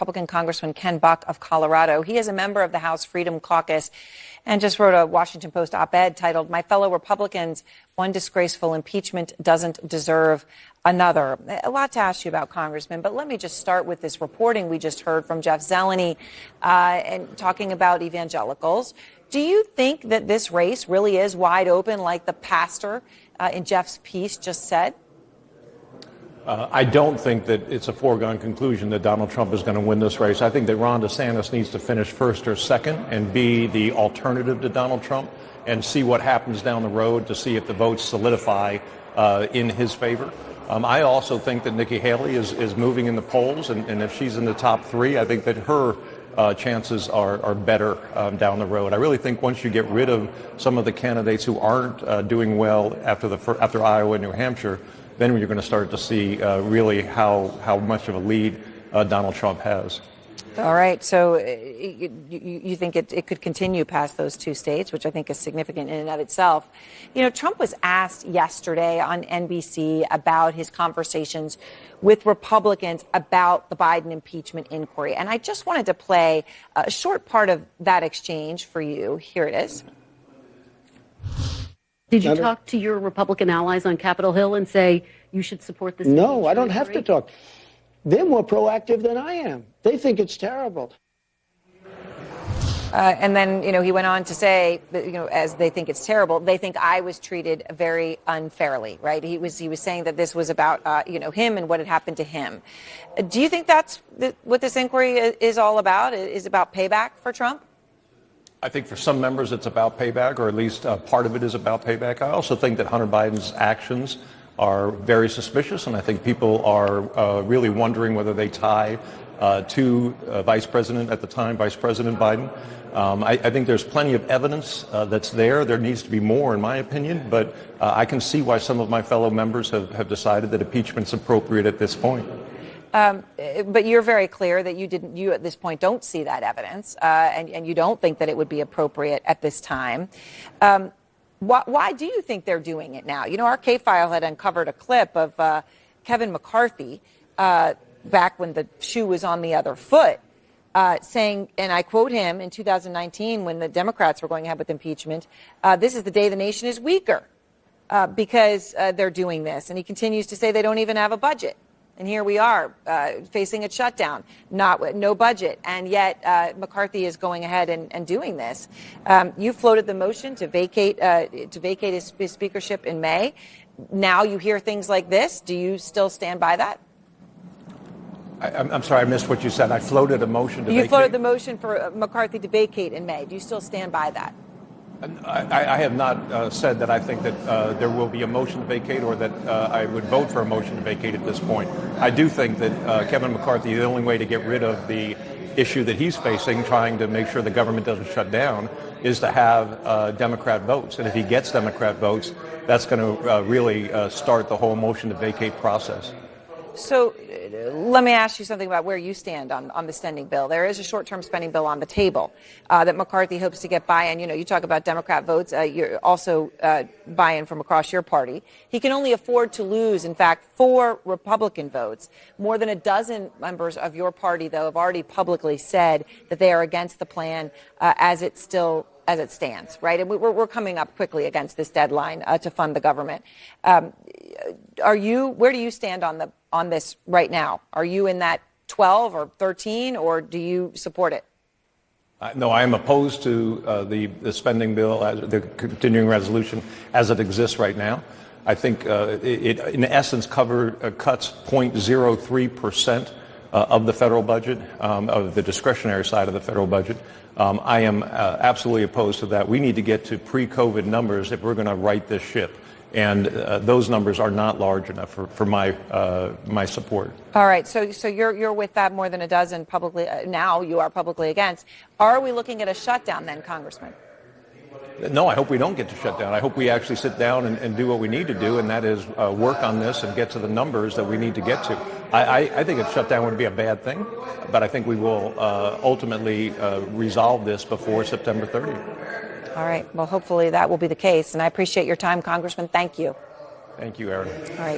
Republican Congressman Ken Buck of Colorado. He is a member of the House Freedom Caucus and just wrote a Washington Post op-ed titled, "My Fellow Republicans, One Disgraceful Impeachment Doesn't Deserve Another." A lot to ask you about, Congressman, but let me just start with this reporting we just heard from Jeff Zeleny and talking about evangelicals. Do you think that this race really is wide open like the pastor in Jeff's piece just said? I don't think that it's a foregone conclusion that Donald Trump is going to win this race. I think that Ron DeSantis needs to finish first or second and be the alternative to Donald Trump and see what happens down the road to see if the votes solidify in his favor. I also think that Nikki Haley is moving in the polls, and if she's in the top three, I think that her chances are better down the road. I really think once you get rid of some of the candidates who aren't doing well after Iowa and New Hampshire, then you're going to start to see really how much of a lead Donald Trump has. All right. So you think it could continue past those two states, which I think is significant in and of itself. You know, Trump was asked yesterday on NBC about his conversations with Republicans about the Biden impeachment inquiry. And I just wanted to play a short part of that exchange for you. Here it is. Did you talk to your Republican allies on Capitol Hill and say you should support this? No, I don't have to talk. They're more proactive than I am. They think it's terrible. And then, you know, he went on to say that, you know, as they think it's terrible, they think I was treated very unfairly, right? He was saying that this was about, him and what had happened to him. Do you think that's what this inquiry is all about? Is about payback for Trump? I think for some members it's about payback, or at least part of it is about payback. I also think that Hunter Biden's actions are very suspicious, and I think people are really wondering whether they tie to Vice President Biden. I think there's plenty of evidence that's there. There needs to be more, in my opinion, but I can see why some of my fellow members have decided that impeachment's appropriate at this point. But you're very clear that you at this point don't see that evidence, and you don't think that it would be appropriate at this time. Why do you think they're doing it now? You know, our K-File had uncovered a clip of Kevin McCarthy back when the shoe was on the other foot, saying, and I quote him, in 2019 when the Democrats were going ahead with impeachment, this is the day the nation is weaker because they're doing this. And he continues to say they don't even have a budget. And here we are facing a shutdown, no budget, and yet McCarthy is going ahead and doing this. You floated the motion to vacate his speakership in May. Now you hear things like this. Do you still stand by that? I'm sorry, I missed what you said. I floated a motion to vacate. You floated the motion for McCarthy to vacate in May. Do you still stand by that? I have not said that I think that there will be a motion to vacate or that I would vote for a motion to vacate at this point. I do think that Kevin McCarthy, the only way to get rid of the issue that he's facing, trying to make sure the government doesn't shut down, is to have Democrat votes. And if he gets Democrat votes, that's going to really start the whole motion to vacate process. So let me ask you something about where you stand on the spending bill. There is a short-term spending bill on the table that McCarthy hopes to get buy-in. You know, you talk about Democrat votes. You're also buy-in from across your party. He can only afford to lose, in fact, 4 Republican votes. More than a dozen members of your party, though, have already publicly said that they are against the plan as it stands, right? And we're coming up quickly against this deadline to fund the government. Where do you stand on this right now? Are you in that 12 or 13, or do you support it? No, I am opposed to the spending bill, the continuing resolution as it exists right now. I think it, in essence, cuts 0.03% of the federal budget, of the discretionary side of the federal budget. I am absolutely opposed to that. We need to get to pre-COVID numbers if we're going to right this ship. And those numbers are not large enough for my support. All right. So you're with that more than a dozen publicly. Now you are publicly against. Are we looking at a shutdown then, Congressman? No, I hope we don't get to shut down. I hope we actually sit down and do what we need to do, and that is work on this and get to the numbers that we need to get to. I think a shutdown would be a bad thing, but I think we will ultimately resolve this before September 30th. All right. Well, hopefully that will be the case. And I appreciate your time, Congressman. Thank you. Thank you, Erin. All right.